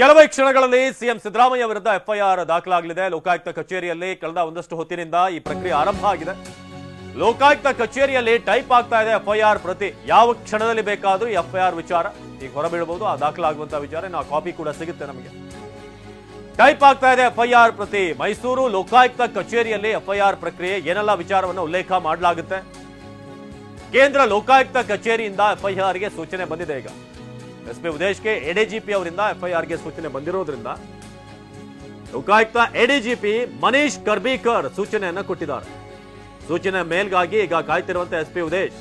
ಕೆಲವೇ ಕ್ಷಣಗಳಲ್ಲಿ ಸಿಎಂ ಸಿದ್ದರಾಮಯ್ಯ ವಿರುದ್ಧ ಎಫ್ಐಆರ್ ದಾಖಲಾಗಲಿದೆ. ಲೋಕಾಯುಕ್ತ ಕಚೇರಿಯಲ್ಲಿ ಕಳೆದ ಒಂದಷ್ಟು ಹೊತ್ತಿನಿಂದ ಈ ಪ್ರಕ್ರಿಯೆ ಆರಂಭ ಆಗಿದೆ. ಲೋಕಾಯುಕ್ತ ಕಚೇರಿಯಲ್ಲಿ ಟೈಪ್ ಆಗ್ತಾ ಇದೆ ಎಫ್ಐಆರ್ ಪ್ರತಿ. ಯಾವ ಕ್ಷಣದಲ್ಲಿ ಬೇಕಾದ್ರೂ ಎಫ್ಐಆರ್ ವಿಚಾರ ಈಗ ಹೊರಬೀಳಬಹುದು. ಆ ದಾಖಲಾಗುವಂತಹ ವಿಚಾರ ನಾವು ಕಾಪಿ ಕೂಡ ಸಿಗುತ್ತೆ ನಮಗೆ. ಟೈಪ್ ಆಗ್ತಾ ಇದೆ ಎಫ್ಐಆರ್ ಪ್ರತಿ. ಮೈಸೂರು ಲೋಕಾಯುಕ್ತ ಕಚೇರಿಯಲ್ಲಿ ಎಫ್ಐಆರ್ ಪ್ರಕ್ರಿಯೆ ಏನೆಲ್ಲ ವಿಚಾರವನ್ನು ಉಲ್ಲೇಖ ಮಾಡಲಾಗುತ್ತೆ. ಕೇಂದ್ರ ಲೋಕಾಯುಕ್ತ ಕಚೇರಿಯಿಂದ ಎಫ್ಐಆರ್ಗೆ ಸೂಚನೆ ಬಂದಿದೆ. ಈಗ ಎಸ್ಪಿ ಉದೇಶ್ಗೆ ಎಡಿಜಿಪಿ ಅವರಿಂದ ಎಫ್ಐಆರ್ಗೆ ಸೂಚನೆ ಬಂದಿರೋದ್ರಿಂದ ಲೋಕಾಯುಕ್ತ ಎಡಿಜಿಪಿ ಮನೀಶ್ ಖರ್ಬೀಕರ್ ಸೂಚನೆಯನ್ನ ಕೊಟ್ಟಿದ್ದಾರೆ. ಸೂಚನೆ ಮೇಲ್ಗಾಗಿ ಈಗ ಕಾಯ್ತಿರುವಂತೆ ಎಸ್ಪಿ ಉದೇಶ್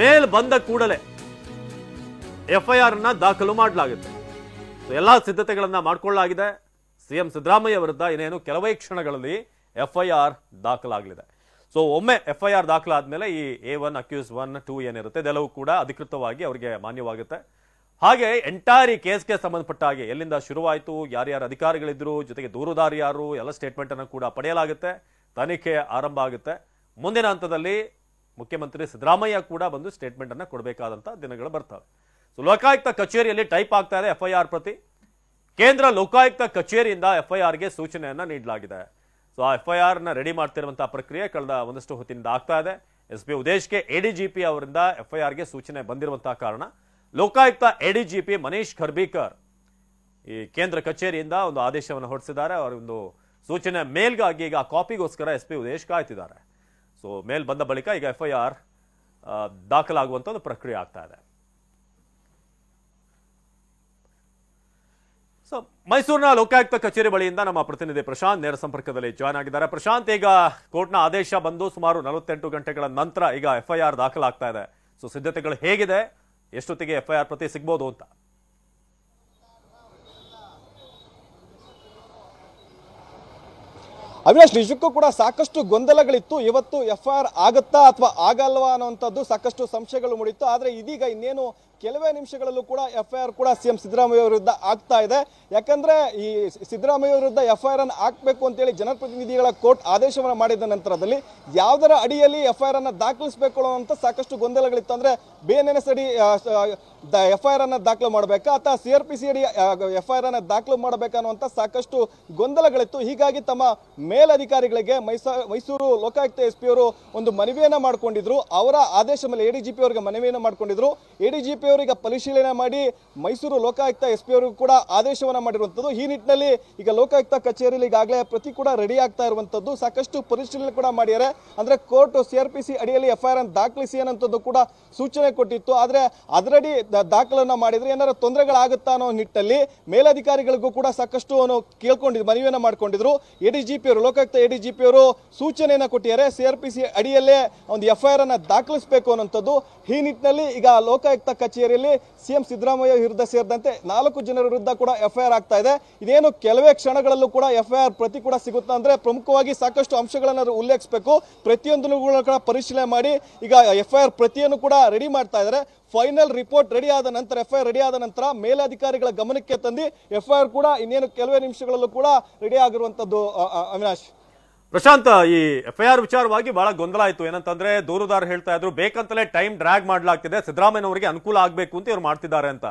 ಮೇಲ್ ಬಂದ ಕೂಡಲೇ ಎಫ್ಐಆರ್ ಅನ್ನ ದಾಖಲು ಮಾಡಲಾಗುತ್ತೆ. ಎಲ್ಲಾ ಸಿದ್ಧತೆಗಳನ್ನ ಮಾಡಿಕೊಳ್ಳಲಾಗಿದೆ. ಸಿಎಂ ಸಿದ್ದರಾಮಯ್ಯ ವಿರುದ್ಧ ಇನ್ನೇನು ಕೆಲವೇ ಕ್ಷಣಗಳಲ್ಲಿ ಎಫ್ಐಆರ್ ದಾಖಲಾಗಲಿದೆ. ಸೊ ಒಮ್ಮೆ ಎಫ್ಐಆರ್ ದಾಖಲಾದ್ಮೇಲೆ ಈ A1 ಅಕ್ಯೂಸ್ 1 2 ಏನಿರುತ್ತೆ ಇದೆಲ್ಲವೂ ಕೂಡ ಅಧಿಕೃತವಾಗಿ ಅವರಿಗೆ ಮಾನ್ಯವಾಗುತ್ತೆ. ಹಾಗೆ ಎಂಟೈರ್ ಈ ಕೇಸ್ಗೆ ಸಂಬಂಧಪಟ್ಟ ಹಾಗೆ ಎಲ್ಲಿಂದ ಶುರುವಾಯಿತು, ಯಾರ್ಯಾರು ಅಧಿಕಾರಿಗಳಿದ್ರು, ಜೊತೆಗೆ ದೂರುದಾರ ಯಾರು, ಎಲ್ಲ ಸ್ಟೇಟ್ಮೆಂಟ್ ಅನ್ನು ಕೂಡ ಪಡೆಯಲಾಗುತ್ತೆ. ತನಿಖೆ ಆರಂಭ ಆಗುತ್ತೆ. ಮುಂದಿನ ಹಂತದಲ್ಲಿ ಮುಖ್ಯಮಂತ್ರಿ ಸಿದ್ದರಾಮಯ್ಯ ಕೂಡ ಬಂದು ಸ್ಟೇಟ್ಮೆಂಟ್ ಅನ್ನು ಕೊಡಬೇಕಾದಂತ ದಿನಗಳು ಬರ್ತವೆ. ಸೊ ಲೋಕಾಯುಕ್ತ ಕಚೇರಿಯಲ್ಲಿ ಟೈಪ್ ಆಗ್ತಾ ಇದೆ ಎಫ್ಐಆರ್ ಪ್ರತಿ. ಕೇಂದ್ರ ಲೋಕಾಯುಕ್ತ ಕಚೇರಿಯಿಂದ ಎಫ್ಐಆರ್ಗೆ ಸೂಚನೆಯನ್ನ ನೀಡಲಾಗಿದೆ. ಸೊ ಆ ಎಫ್ಐಆರ್ ನ ರೆಡಿ ಮಾಡ್ತಿರುವಂತಹ ಪ್ರಕ್ರಿಯೆ ಕಳೆದ ಒಂದಷ್ಟು ಹೊತ್ತಿನಿಂದ ಆಗ್ತಾ ಇದೆ. ಎಸ್ಪಿ ಉದೇಶ್ಗೆ ಎಡಿಜಿಪಿ ಅವರಿಂದ ಎಫ್ಐಆರ್ಗೆ ಸೂಚನೆ ಬಂದಿರುವಂತಹ ಕಾರಣ ಲೋಕಾಯುಕ್ತ ಎಡಿಜಿಪಿ ಮನೀಶ್ ಖರ್ಬೀಕರ್ ಈ ಕೇಂದ್ರ ಕಚೇರಿಯಿಂದ ಒಂದು ಆದೇಶವನ್ನು ಹೊರಡಿಸಿದ್ದಾರೆ. ಅವರ ಒಂದು ಸೂಚನೆ ಮೇಲ್ಗಾಗಿ ಈಗ ಕಾಪಿಗೋಸ್ಕರ ಎಸ್ಪಿ ಉದೇಶ್ ಕಾಯ್ತಿದ್ದಾರೆ. ಸೊ ಮೇಲ್ ಬಂದ ಬಳಿಕ ಈಗ ಎಫ್ಐಆರ್ ದಾಖಲಾಗುವಂತ ಒಂದು ಪ್ರಕ್ರಿಯೆ ಆಗ್ತಾ ಇದೆ. ಸೊ ಮೈಸೂರಿನ ಲೋಕಾಯುಕ್ತ ಕಚೇರಿ ಬಳಿಯಿಂದ ನಮ್ಮ ಪ್ರತಿನಿಧಿ ಪ್ರಶಾಂತ್ ನೇರ ಸಂಪರ್ಕದಲ್ಲಿ ಜಾಯ್ನ್ ಆಗಿದ್ದಾರೆ. ಪ್ರಶಾಂತ್, ಈಗ ಕೋರ್ಟ್ನ ಆದೇಶ ಬಂದು ಸುಮಾರು 48 ಗಂಟೆಗಳ ನಂತರ ಈಗ ಎಫ್ಐಆರ್ ದಾಖಲಾಗ್ತಾ ಇದೆ. ಸೊ ಸಿದ್ಧತೆಗಳು ಹೇಗಿದೆ, ಎಷ್ಟೊತ್ತಿಗೆ ಎಫ್ಐಆರ್ ಪ್ರತಿ ಸಿಗ್ಬೋದು ಅಂತ? ಅವಿನಾಶ್, ನಿಜಕ್ಕೂ ಕೂಡ ಸಾಕಷ್ಟು ಗೊಂದಲಗಳಿತ್ತು. ಇವತ್ತು ಎಫ್ಐಆರ್ ಆಗತ್ತಾ ಅಥವಾ ಆಗಲ್ವಾ ಅನ್ನುವಂಥದ್ದು ಸಾಕಷ್ಟು ಸಂಶಯಗಳು ಮೂಡಿತ್ತು. ಆದರೆ ಇದೀಗ ಇನ್ನೇನು ಕೆಲವೇ ನಿಮಿಷಗಳಲ್ಲೂ ಕೂಡ ಎಫ್ಐಆರ್ ಕೂಡ ಸಿಎಂ ಸಿದ್ದರಾಮಯ್ಯ ವಿರುದ್ಧ ಆಗ್ತಾ ಇದೆ. ಯಾಕಂದ್ರೆ ಈ ಸಿದ್ದರಾಮಯ್ಯ ವಿರುದ್ಧ ಎಫ್ಐಆರ್ ಅನ್ನು ಹಾಕಬೇಕು ಅಂತೇಳಿ ಜನಪ್ರತಿನಿಧಿಗಳ ಕೋರ್ಟ್ ಆದೇಶವನ್ನು ಮಾಡಿದ ನಂತರದಲ್ಲಿ ಯಾವುದರ ಅಡಿಯಲ್ಲಿ ಎಫ್ಐಆರ್ ಅನ್ನು ದಾಖಲಿಸಬೇಕು ಅನ್ನುವಂಥ ಸಾಕಷ್ಟು ಗೊಂದಲಗಳಿತ್ತು. ಅಂದ್ರೆ BNS ಅಡಿ ಎಫ್ಐಆರ್ ಅನ್ನು ದಾಖಲು ಮಾಡಬೇಕಾ ಅಥವಾ CRPC ಅಡಿ ಎಫ್ಐಆರ್ ಅನ್ನು ದಾಖಲು ಮಾಡಬೇಕಾ ಅನ್ನುವಂಥ ಸಾಕಷ್ಟು ಗೊಂದಲಗಳಿತ್ತು. ಹೀಗಾಗಿ ತಮ್ಮ ಮೇಲಧಿಕಾರಿಗಳಿಗೆ ಮೈಸೂರು ಲೋಕಾಯುಕ್ತ SP ಅವರು ಒಂದು ಮನವಿಯನ್ನ ಮಾಡಿಕೊಂಡಿದ್ರು. ಅವರ ಆದೇಶ ಮೇಲೆ ADGP ಅವರಿಗೆ ಮನವಿಯನ್ನ ಮಾಡಿಕೊಂಡಿದ್ರು. ADGP ಅವರಿಗೆ ಪರಿಶೀಲನೆ ಮಾಡಿ ಮೈಸೂರು ಲೋಕಾಯುಕ್ತ SP ಅವರಿಗೂ ಕೂಡ ಆದೇಶವನ್ನ ಮಾಡಿರುವಂತದ್ದು. ಈ ನಿಟ್ಟಿನಲ್ಲಿ ಈಗ ಲೋಕಾಯುಕ್ತ ಕಚೇರಿಯಲ್ಲಿ ಈಗಾಗಲೇ ಪ್ರತಿ ಕೂಡ ರೆಡಿ ಆಗ್ತಾ ಇರುವಂತದ್ದು. ಸಾಕಷ್ಟು ಪರಿಶೀಲನೆ ಕೂಡ ಮಾಡಿದ್ದಾರೆ. ಅಂದ್ರೆ ಕೋರ್ಟ್ CRPC ಅಡಿಯಲ್ಲಿ ಎಫ್ಐಆರ್ ಅನ್ನು ದಾಖಲಿಸಿ ಅನ್ನೋಂಥದ್ದು ಕೂಡ ಸೂಚನೆ ಕೊಟ್ಟಿತ್ತು. ಆದ್ರೆ ಅದರಡಿ ದಾಖಲನ್ನ ಮಾಡಿದ್ರೆ ಏನಾದ್ರು ತೊಂದರೆಗಳಾಗುತ್ತಾ ಅನ್ನೋ ನಿಟ್ಟಿನಲ್ಲಿ ಮೇಲಧಿಕಾರಿಗಳಿಗೂ ಕೂಡ ಸಾಕಷ್ಟು ಕೇಳ್ಕೊಂಡಿದ್ರು, ಮನವಿಯನ್ನ ಮಾಡ್ಕೊಂಡಿದ್ರು. ADGP ಅವರು, ಲೋಕಾಯುಕ್ತ ADGP ಅವರು ಸೂಚನೆಯನ್ನ ಕೊಟ್ಟಿದ್ದಾರೆ. CRPC ಅಡಿಯಲ್ಲೇ ಒಂದು ಎಫ್ಐಆರ್ ಅನ್ನ ದಾಖಲಿಸಬೇಕು ಅನ್ನೋಂಥದ್ದು. ಈ ನಿಟ್ಟಿನಲ್ಲಿ ಈಗ ಲೋಕಾಯುಕ್ತ ಕಚೇರಿಯಲ್ಲಿ ಸಿಎಂ ಸಿದ್ದರಾಮಯ್ಯ ವಿರುದ್ಧ ಸೇರಿದಂತೆ 4 ಜನರ ವಿರುದ್ಧ ಕೂಡ ಎಫ್ಐಆರ್ ಆಗ್ತಾ ಇದೆ. ಇದೇನು ಕೆಲವೇ ಕ್ಷಣಗಳಲ್ಲೂ ಕೂಡ ಎಫ್ಐಆರ್ ಪ್ರತಿ ಕೂಡ ಸಿಗುತ್ತಾ ಅಂದ್ರೆ ಪ್ರಮುಖವಾಗಿ ಸಾಕಷ್ಟು ಅಂಶಗಳನ್ನು ಉಲ್ಲೇಖಿಸಬೇಕು. ಪ್ರತಿಯೊಂದನ್ನು ಕೂಡ ಪರಿಶೀಲನೆ ಮಾಡಿ ಈಗ ಎಫ್ಐಆರ್ ಪ್ರತಿಯನ್ನು ಕೂಡ ರೆಡಿ ಮಾಡ್ತಾ ಇದ್ದಾರೆ. ಫೈನಲ್ ರಿಪೋರ್ಟ್ ರೆಡಿ ಆದ ನಂತರ, ಎಫ್ಐಆರ್ ರೆಡಿ ಆದ ನಂತರ ಮೇಲಧಿಕಾರಿಗಳ ಗಮನಕ್ಕೆ ತಂದು ಎಫ್ಐಆರ್ ಕೂಡ ಇನ್ನೇನು ಕೆಲವೇ ನಿಮಿಷಗಳಲ್ಲೂ ಕೂಡ ರೆಡಿ ಆಗಿರುವಂತದ್ದು. ಅವಿನಾಶ್, ಪ್ರಶಾಂತ್, ಈ ಎಫ್ಐಆರ್ ವಿಚಾರವಾಗಿ ಬಹಳ ಗೊಂದಲ ಆಯ್ತು. ಏನಂತಂದ್ರೆ ದೂರುದಾರ ಹೇಳ್ತಾ ಇದ್ರು ಬೇಕಂತಲೇ ಟೈಮ್ ಡ್ರ್ಯಾಗ್ ಮಾಡ್ಲಾಗ್ತಿದೆ, ಸಿದ್ದರಾಮಯ್ಯನವರಿಗೆ ಅನುಕೂಲ ಆಗ್ಬೇಕು ಅಂತ ಇವ್ರು ಮಾಡ್ತಿದ್ದಾರೆ ಅಂತ.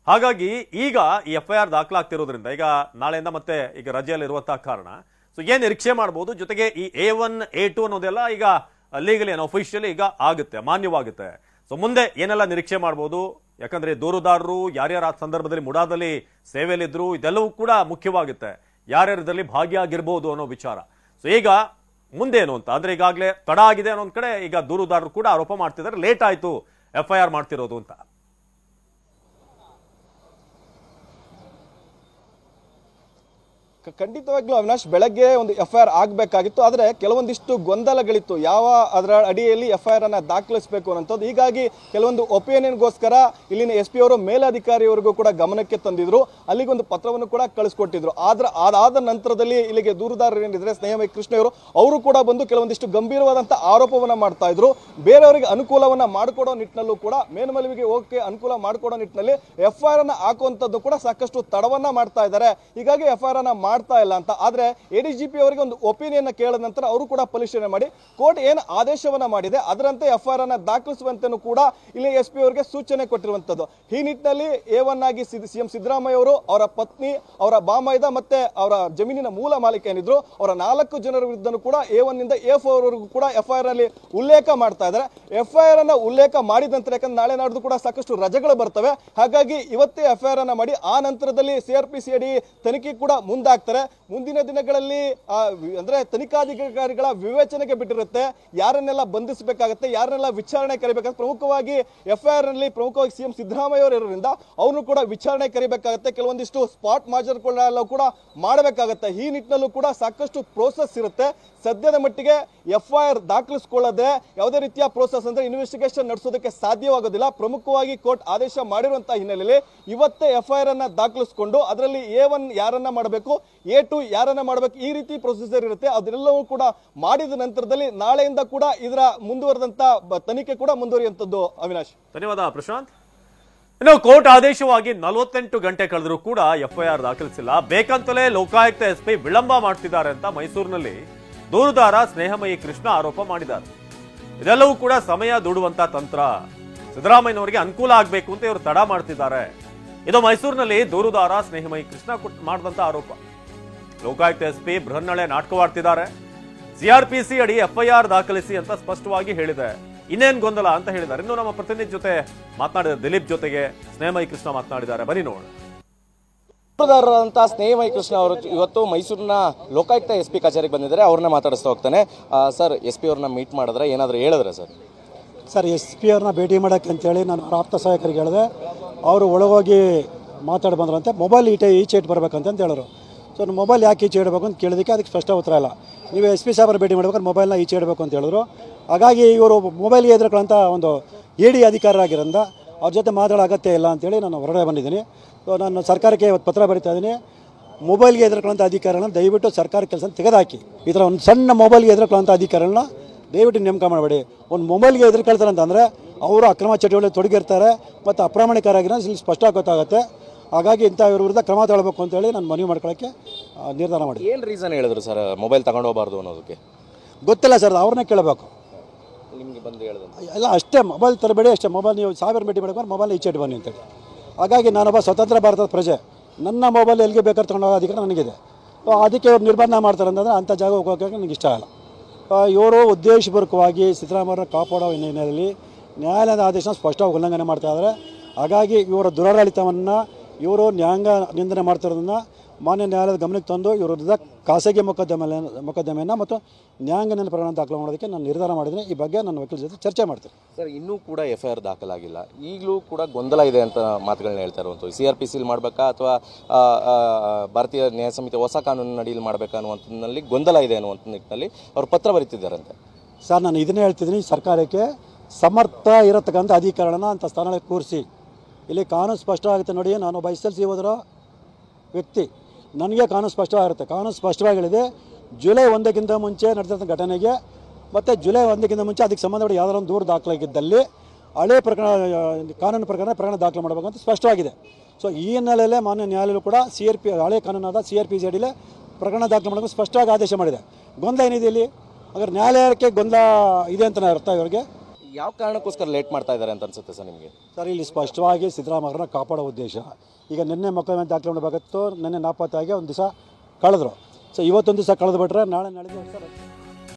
ಹಾಗಾಗಿ ಈಗ ಈ ಎಫ್ಐಆರ್ ದಾಖಲಾಗ್ತಿರೋದ್ರಿಂದ ಈಗ ನಾಳೆಯಿಂದ ಮತ್ತೆ ಈಗ ರಜೆಯಲ್ಲಿ ಇರುವಂತಹ ಕಾರಣ ಸೊ ಏನ್ ನಿರೀಕ್ಷೆ ಮಾಡಬಹುದು? ಜೊತೆಗೆ ಈ A1 A2 ಅನ್ನೋದೆಲ್ಲ ಈಗ ಲೀಗಲಿ ಅಫಿಷಿಯಲಿ ಈಗ ಆಗುತ್ತೆ, ಮಾನ್ಯವಾಗುತ್ತೆ. ಸೊ ಮುಂದೆ ಏನೆಲ್ಲ ನಿರೀಕ್ಷೆ ಮಾಡಬಹುದು? ಯಾಕಂದ್ರೆ ದೂರುದಾರರು ಯಾರ್ಯಾರ ಆ ಸಂದರ್ಭದಲ್ಲಿ ಮುಡಾದಲ್ಲಿ ಸೇವೆಯಲ್ಲಿದ್ರು ಇದೆಲ್ಲವೂ ಕೂಡ ಮುಖ್ಯವಾಗುತ್ತೆ. ಯಾರ್ಯಾರು ಇದರಲ್ಲಿ ಭಾಗಿಯಾಗಿರ್ಬೋದು ಅನ್ನೋ ವಿಚಾರ. ಸೊ ಈಗ ಮುಂದೇನು ಅಂತ ಅಂದ್ರೆ ಈಗಾಗಲೇ ತಡ ಆಗಿದೆ ಅನ್ನೋ ಒಂದ್ ಕಡೆ ಈಗ ದೂರುದಾರರು ಕೂಡ ಆರೋಪ ಮಾಡ್ತಿದ್ದಾರೆ, ಲೇಟ್ ಆಯ್ತು ಎಫ್ಐಆರ್ ಮಾಡ್ತಿರೋದು ಅಂತ. ಖಂಡಿತವಾಗ್ಲೂ ಅವಿನಾಶ್, ಬೆಳಗ್ಗೆ ಒಂದು ಎಫ್ಐಆರ್ ಆಗಬೇಕಾಗಿತ್ತು. ಆದರೆ ಕೆಲವೊಂದಿಷ್ಟು ಗೊಂದಲಗಳಿತ್ತು, ಯಾವ ಅದರ ಅಡಿಯಲ್ಲಿ ಎಫ್ಐಆರ್ ಅನ್ನ ದಾಖಲಿಸಬೇಕು ಅನ್ನೋಂಥದ್ದು. ಹೀಗಾಗಿ ಕೆಲವೊಂದು ಒಪಿನಿಯನ್ಗೋಸ್ಕರ ಇಲ್ಲಿನ SP ಅವರು ಮೇಲಧಿಕಾರಿಯವರಿಗೂ ಕೂಡ ಗಮನಕ್ಕೆ ತಂದಿದ್ರು. ಅಲ್ಲಿಗೊಂದು ಪತ್ರವನ್ನು ಕೂಡ ಕಳಿಸ್ಕೊಟ್ಟಿದ್ರು. ಅದಾದ ನಂತರದಲ್ಲಿ ಇಲ್ಲಿಗೆ ದೂರುದಾರರು ಏನಿದ್ರೆ ಸ್ನೇಹಮಯ ಕೃಷ್ಣ ಅವರು ಕೂಡ ಬಂದು ಕೆಲವೊಂದಿಷ್ಟು ಗಂಭೀರವಾದಂತಹ ಆರೋಪವನ್ನ ಮಾಡ್ತಾ ಇದ್ರು. ಬೇರೆಯವರಿಗೆ ಅನುಕೂಲವನ್ನ ಮಾಡಿಕೊಡೋ ನಿಟ್ಟಿನಲ್ಲೂ ಕೂಡ, ಮೇಲ್ಮನವಿಗೆ ಹೋಗಕ್ಕೆ ಅನುಕೂಲ ಮಾಡಿಕೊಡೋ ನಿಟ್ಟಿನಲ್ಲಿ ಎಫ್ಐಆರ್ ಅನ್ನ ಹಾಕುವಂತದ್ದು ಕೂಡ ಸಾಕಷ್ಟು ತಡವನ್ನ ಮಾಡ್ತಾ ಇದ್ದಾರೆ. ಹೀಗಾಗಿ ಎಫ್ಐಆರ್ ಅನ್ನ ಮಾಡ್ತಾ ಇಲ್ಲ ಅಂತ. ಆದ್ರೆ ADGP ಅವರಿಗೆ ಒಂದು ಒಪಿನಿಯನ್ ಕೇಳಿದ ನಂತರ ಅವರು ಕೂಡ ಪರಿಶೀಲನೆ ಮಾಡಿ ಕೋರ್ಟ್ ಏನು ಆದೇಶವನ್ನ ಮಾಡಿದೆ ಅದರಂತೆ FIR ಅನ್ನ ದಾಖಲಿಸುವಂತೆನೂ ಕೂಡ ಇಲ್ಲಿ SP ಅವರಿಗೆ ಸೂಚನೆ ಕೊಟ್ಟಿರುವಂತದ್ದು. ಈ ನಿಟ್ಟಿನಲ್ಲಿ A1 ಆಗಿ CM ಸಿದ್ದರಾಮಯ್ಯ ಅವರು, ಅವರ ಪತ್ನಿ, ಅವರ ಬಾಮೈದ ಮತ್ತೆ ಅವರ ಜಮೀನಿನ ಮೂಲ ಮಾಲೀಕ ಏನಿದ್ರು ಅವರ 4 ಜನರ ವಿರುದ್ಧನೂ ಕೂಡ A1 ನಿಂದ A4 ವರೆಗೂ ಕೂಡ FIR ಅಲ್ಲಿ ಉಲ್ಲೇಖ ಮಾಡ್ತಾ ಇದ್ದಾರೆ. FIR ಅನ್ನ ಉಲ್ಲೇಖ ಮಾಡಿದ ನಂತರ, ಯಾಕಂದ್ರೆ ನಾಳೆ ನಾಡ್ದು ಕೂಡ ಸಾಕಷ್ಟು ರಜೆಗಳು ಬರ್ತವೆ, ಹಾಗಾಗಿ ಇವತ್ತೇ FIR ಅನ್ನ ಮಾಡಿ ಆ ನಂತರದಲ್ಲಿ CRPC ಅಡಿ ತನಿಖೆ ಕೂಡ ಮುಂದಾಗ್ತಾರೆ. ಮುಂದಿನ ದಿನಗಳಲ್ಲಿ ಅಂದ್ರೆ ತನಿಖಾಧಿಕಾರಿಗಳ ವಿವೇಚನೆಗೆ ಬಿಟ್ಟಿರುತ್ತೆ, ಯಾರನ್ನೆಲ್ಲ ಬಂಧಿಸಬೇಕಾಗುತ್ತೆ, ಯಾರನ್ನೆಲ್ಲ ವಿಚಾರಣೆ ಕರಿಬೇಕಾಗುತ್ತೆ. ಪ್ರಮುಖವಾಗಿ FIR ನಲ್ಲಿ ಪ್ರಮುಖವಾಗಿ CM ಸಿದ್ದರಾಮಯ್ಯ ಅವರು ಇರೋದ್ರಿಂದ ಅವನು ಕೂಡ ವಿಚಾರಣೆ ಕರಿಬೇಕಾಗುತ್ತೆ, ಕೆಲವೊಂದಿಷ್ಟು ಸ್ಪಾಟ್ ಮಾಜರ್ಗಳೆಲ್ಲ ಕೂಡ ಮಾಡಬೇಕಾಗುತ್ತೆ. ಈ ನಿಟ್ಟಿನಲ್ಲೂ ಕೂಡ ಸಾಕಷ್ಟು ಪ್ರೋಸೆಸ್ ಇರುತ್ತೆ. ಸದ್ಯದ ಮಟ್ಟಿಗೆ FIR ದಾಖಲಿಸಿಕೊಳ್ಳದೆ ಯಾವುದೇ ರೀತಿಯ ಪ್ರೋಸೆಸ್ ಅಂದ್ರೆ ಇನ್ವೆಸ್ಟಿಗೇಷನ್ ನಡೆಸೋದಕ್ಕೆ ಸಾಧ್ಯವಾಗೋದಿಲ್ಲ. ಪ್ರಮುಖವಾಗಿ ಕೋರ್ಟ್ ಆದೇಶ ಮಾಡಿರುವಂತಹ ಹಿನ್ನೆಲೆಯಲ್ಲಿ ಇವತ್ತೇ FIR ಅನ್ನ ದಾಖಲಿಸಿಕೊಂಡು ಅದರಲ್ಲಿ A1 ಯಾರನ್ನ ಮಾಡಬೇಕು, A2 ಯಾರನ್ನ ಮಾಡಬೇಕು, ಈ ರೀತಿ ಪ್ರೊಸೀಜರ್ ಇರುತ್ತೆ. ಅದೆಲ್ಲವೂ ಕೂಡ ಮಾಡಿದ ನಂತರದಲ್ಲಿ ನಾಳೆಯಿಂದ ಕೂಡ ಇದರ ಮುಂದುವರೆದಂತ ತನಿಖೆ ಕೂಡ ಮುಂದುವರಿಯುವಂತದ್ದು. ಅವಿನಾಶ್, ಧನ್ಯವಾದ ಪ್ರಶಾಂತ್. ಇನ್ನು ಕೋರ್ಟ್ ಆದೇಶವಾಗಿ 48 ಗಂಟೆ ಕಳೆದರೂ ಕೂಡ FIR ದಾಖಲಿಸಿಲ್ಲ. ಬೇಕಂತಲೇ ಲೋಕಾಯುಕ್ತ SP ವಿಳಂಬ ಮಾಡ್ತಿದ್ದಾರೆ ಅಂತ ಮೈಸೂರಿನಲ್ಲಿ ದೂರುದಾರ ಸ್ನೇಹಮಯಿ ಕೃಷ್ಣ ಆರೋಪ ಮಾಡಿದ್ದಾರೆ. ಇದೆಲ್ಲವೂ ಕೂಡ ಸಮಯ ದೂಡುವಂತ ತಂತ್ರ, ಸಿದ್ದರಾಮಯ್ಯನವರಿಗೆ ಅನುಕೂಲ ಆಗಬೇಕು ಅಂತ ಇವರು ತಡ ಮಾಡ್ತಿದ್ದಾರೆ. ಇದು ಮೈಸೂರಿನಲ್ಲಿ ದೂರುದಾರ ಸ್ನೇಹಮಯಿ ಕೃಷ್ಣ ಮಾಡಿದಂತ ಆರೋಪ. ಲೋಕಾಯುಕ್ತ SP ಬೃಹನ್ನಳೆ ನಾಟಕವಾಡ್ತಿದ್ದಾರೆ. CRPC ಅಡಿ FIR ದಾಖಲಿಸಿ ಅಂತ ಸ್ಪಷ್ಟವಾಗಿ ಹೇಳಿದೆ. ಇನ್ನೇನ್ ಗೊಂದಲ ಅಂತ ಹೇಳಿದ್ದಾರೆ. ಇನ್ನು ನಮ್ಮ ಪ್ರತಿನಿಧಿ ಜೊತೆ ಮಾತನಾಡಿದ ದಿಲೀಪ್ ಜೊತೆಗೆ ಸ್ನೇಹಮಯಿ ಕೃಷ್ಣ ಮಾತನಾಡಿದ್ದಾರೆ, ಬನ್ನಿ ನೋಡೋಣ. ಸ್ನೇಹಮಯಿ ಕೃಷ್ಣ ಅವರು ಇವತ್ತು ಮೈಸೂರಿನ ಲೋಕಾಯುಕ್ತ SP ಕಚೇರಿಗೆ ಬಂದಿದ್ದಾರೆ. ಅವ್ರನ್ನ ಮಾತಾಡಿಸ್ತಾ ಹೋಗ್ತಾನೆ. ಸರ್, SP ಅವ್ರನ್ನ ಮೀಟ್ ಮಾಡಿದ್ರೆ ಏನಾದರೂ ಹೇಳಿದ್ರೆ ಸರ್ SP ಅವ್ರನ್ನ ಭೇಟಿ ಮಾಡೋಕ್ಕೆ ಅಂತೇಳಿ ನಾನು ಆಪ್ತ ಸಹಾಯಕರಿಗೆ ಹೇಳಿದೆ. ಅವರು ಒಳಗೋಗಿ ಮಾತಾಡಿ ಬಂದ್ರಂತೆ. ಮೊಬೈಲ್ ಈಚೆ ಇಟ್ಟು ಬರ್ಬೇಕಂತ ಹೇಳಿದ್ರು. ಸೊ ಮೊಬೈಲ್ ಯಾಕೆ ಈಚೆ ಇಡಬೇಕು ಅಂತ ಕೇಳಿದಕ್ಕೆ ಅದಕ್ಕೆ ಸ್ಪಷ್ಟ ಉತ್ತರ ಇಲ್ಲ. ನೀವು SP ಸಾಹೇಬರ ಭೇಟಿ ಮಾಡ್ಬೇಕಾದ್ರೆ ಮೊಬೈಲ್ನ ಈಚೆ ಇಡಬೇಕು ಅಂತ ಹೇಳಿದ್ರು. ಹಾಗಾಗಿ ಇವರು ಮೊಬೈಲ್ಗೆ ಎದುರುಕೊಳ್ಳೋಂಥ ಒಂದು ED ಅಧಿಕಾರರಾಗಿರೋದ್ರಿಂದ ಅವ್ರ ಜೊತೆ ಮಾತಾಡೋ ಅಗತ್ಯ ಇಲ್ಲ ಅಂತೇಳಿ ನಾನು ಹೊರಗಡೆ ಬಂದಿದ್ದೀನಿ. ಸೊ ನಾನು ಸರ್ಕಾರಕ್ಕೆ ಇವತ್ತು ಪತ್ರ ಬರೀತಾ ಇದ್ದೀನಿ. ಮೊಬೈಲ್ಗೆ ಎದುರುಕೊಳ್ಳೋಂಥ ಅಧಿಕಾರನ ದಯವಿಟ್ಟು ಸರ್ಕಾರ ಕೆಲಸ ತೆಗೆದುಹಾಕಿ. ಈ ಥರ ಒಂದು ಸಣ್ಣ ಮೊಬೈಲ್ಗೆ ಎದುರುಕೊಳ್ಳೋಂಥ ಅಧಿಕಾರನ ದಯವಿಟ್ಟು ನೇಮಕ ಮಾಡಬೇಡಿ. ಒಂದು ಮೊಬೈಲ್ಗೆ ಎದುರುಕೊಳ್ತಾರೆ ಅಂತಂದರೆ ಅವರು ಅಕ್ರಮ ಚಟುವಟಿಕೆ ತೊಡಗಿರ್ತಾರೆ ಮತ್ತು ಅಪ್ರಾಮಾಣಿಕರಾಗಿರೋ ಇಲ್ಲಿ ಸ್ಪಷ್ಟ ಗೊತ್ತಾಗುತ್ತೆ. ಹಾಗಾಗಿ ಇಂಥ ಇವ್ರ ವಿರುದ್ಧ ಕ್ರಮ ತಗೊಳ್ಬೇಕು ಅಂತೇಳಿ ನಾನು ಮನವಿ ಮಾಡ್ಕೊಳ್ಳೋಕ್ಕೆ ನಿರ್ಧಾರ ಮಾಡಿ. ಏನು ರೀಸನ್ ಹೇಳಿದ್ರು ಸರ್ ಮೊಬೈಲ್ ತಗೊಂಡು ಹೋಗಬಾರ್ದು ಅನ್ನೋದಕ್ಕೆ? ಗೊತ್ತಿಲ್ಲ ಸರ್, ಅವ್ರನ್ನೇ ಕೇಳಬೇಕು. ನಿಮಗೆ ಬಂದು ಹೇಳಿದ್ರು ಎಲ್ಲ ಅಷ್ಟೇ, ಮೊಬೈಲ್ ತರಬೇಡಿ ಅಷ್ಟೇ, ಮೊಬೈಲ್ ನೀವು ಸಾಹೇಬರ ಭೇಟಿ ಮಾಡ್ಕೊಂಡು ಮೊಬೈಲ್ ಈಚೆ ಇಟ್ಟು ಬನ್ನಿ ಅಂತೇಳಿ. ಹಾಗಾಗಿ ನಾನೊಬ್ಬ ಸ್ವತಂತ್ರ ಭಾರತದ ಪ್ರಜೆ, ನನ್ನ ಮೊಬೈಲ್ ಎಲ್ಲಿಗೆ ಬೇಕಾದ್ರೆ ತಗೊಂಡು ಹೋಗೋ ಅಧಿಕಾರ ನನಗಿದೆ. ಅದಕ್ಕೆ ಇವ್ರು ನಿರ್ಬಂಧ ಮಾಡ್ತಾರೆ ಅಂತಂದರೆ ಅಂಥ ಜಾಗ ಹೋಗೋಕ್ಕೆ ನನಗೆ ಇಷ್ಟ ಆಗಲ್ಲ. ಇವರು ಉದ್ದೇಶಪೂರ್ವಕವಾಗಿ ಸಿದ್ದರಾಮಯ್ಯವ್ರನ್ನ ಕಾಪಾಡೋ ಹಿನ್ನೆಲೆಯಲ್ಲಿ ನ್ಯಾಯಾಲಯದ ಆದೇಶನ ಸ್ಪಷ್ಟವಾಗಿ ಉಲ್ಲಂಘನೆ ಮಾಡ್ತಾಯಿದ್ದಾರೆ. ಹಾಗಾಗಿ ಇವರ ದುರಾಡಳಿತವನ್ನು ಇವರು ನ್ಯಾಯಾಂಗ ನಿಂದನೆ ಮಾಡ್ತಿರೋದನ್ನು ಮಾನ್ಯ ನ್ಯಾಯಾಲಯದ ಗಮನಕ್ಕೆ ತಂದು ಇವ್ರ ವಿರುದ್ಧ ಖಾಸಗಿ ಮೊಕದ್ದಮೆಯನ್ನು ಮತ್ತು ನ್ಯಾಯಾಂಗ ಪ್ರಕರಣ ದಾಖಲು ಮಾಡೋದಕ್ಕೆ ನಾನು ನಿರ್ಧಾರ ಮಾಡಿದ್ದೀನಿ. ಈ ಬಗ್ಗೆ ನನ್ನ ವಕೀಲರ ಜೊತೆ ಚರ್ಚೆ ಮಾಡ್ತೀನಿ. ಸರ್, ಇನ್ನೂ ಕೂಡ FIR ದಾಖಲಾಗಿಲ್ಲ, ಈಗಲೂ ಕೂಡ ಗೊಂದಲ ಇದೆ ಅಂತ ಮಾತುಗಳನ್ನ ಹೇಳ್ತಾ ಇರುವಂಥದ್ದು. CRPCಲಿ ಮಾಡಬೇಕಾ ಅಥವಾ ಭಾರತೀಯ ನ್ಯಾಯ ಸಮಿತಿ ಹೊಸ ಕಾನೂನಿನ ಅಡಿಯಲ್ಲಿ ಮಾಡಬೇಕಾ ಅನ್ನುವಂಥದ್ದಲ್ಲಿ ಗೊಂದಲ ಇದೆ ಅನ್ನುವಂಥ ನಿಟ್ಟಿನಲ್ಲಿ ಅವರು ಪತ್ರ ಬರೀತಿದ್ದಾರಂತೆ. ಸರ್, ನಾನು ಇದನ್ನೇ ಹೇಳ್ತಿದ್ದೀನಿ, ಸರ್ಕಾರಕ್ಕೆ ಸಮರ್ಥ ಇರತಕ್ಕಂಥ ಅಧಿಕಾರನ ಅಂತ ಸ್ಥಾನಕ್ಕೆ ಕೂರಿಸಿ. ಇಲ್ಲಿ ಕಾನೂನು ಸ್ಪಷ್ಟವಾಗುತ್ತೆ ನೋಡಿ. ನಾನೊಬ್ಬ SLC ಓದಿರೋ ವ್ಯಕ್ತಿ, ನನಗೆ ಕಾನೂನು ಸ್ಪಷ್ಟವಾಗಿರುತ್ತೆ. ಕಾನೂನು ಸ್ಪಷ್ಟವಾಗಿ ಹೇಳಿದೆ, ಜುಲೈ 1ಕ್ಕಿಂತ ಮುಂಚೆ ನಡೆದಂಥ ಘಟನೆಗೆ ಮತ್ತು ಜುಲೈ 1ಕ್ಕಿಂತ ಮುಂಚೆ ಅದಕ್ಕೆ ಸಂಬಂಧಪಟ್ಟ ಯಾವುದಾದ್ರು ಒಂದು ದೂರು ದಾಖಲಾಗಿದ್ದಲ್ಲಿ ಹಳೆ ಪ್ರಕರಣ ಕಾನೂನು ಪ್ರಕರಣ ದಾಖಲು ಮಾಡಬೇಕಂತ ಸ್ಪಷ್ಟವಾಗಿದೆ. ಸೊ ಈ ಹಿನ್ನೆಲೆಯಲ್ಲೇ ಮಾನ್ಯ ನ್ಯಾಯಾಲಯಗಳು ಕೂಡ ಹಳೆ ಕಾನೂನಾದ CRPC ಅಡಿಯಲ್ಲೇ ಪ್ರಕರಣ ದಾಖಲು ಮಾಡೋಕ್ಕೆ ಸ್ಪಷ್ಟವಾಗಿ ಆದೇಶ ಮಾಡಿದೆ. ಗೊಂದಲ ಏನಿದೆ ಇಲ್ಲಿ? ಹಾಗಾದ್ರೆ ನ್ಯಾಯಾಲಯಕ್ಕೆ ಗೊಂದಲ ಇದೆ ಅಂತ ಅರ್ಥ. ಇವರಿಗೆ ಯಾವ ಕಾರಣಕ್ಕೋಸ್ಕರ ಲೇಟ್ ಮಾಡ್ತಾ ಇದ್ದಾರೆ ಅಂತ ಅನ್ಸುತ್ತೆ ಸರ್ ನಿಮಗೆ? ಸರ್, ಇಲ್ಲಿ ಸ್ಪಷ್ಟವಾಗಿ ಸಿದ್ದರಾಮಯ್ಯವ್ರನ್ನ ಕಾಪಾಡೋ ಉದ್ದೇಶ. ಈಗ ನಿನ್ನೆ ಮೊಕದ್ದಮೆ ದಾಖಲೆ ಮಾಡಬೇಕಾಗಿತ್ತು, ನಿನ್ನೆ ನಾಪತ್ತಾಗಿ ಒಂದು ದಿವಸ ಕಳೆದ್ರು. ಸೊ ಇವತ್ತೊಂದು ದಿವಸ ಕಳೆದು ಬಿಟ್ರೆ ನಾಳೆ ಸರ್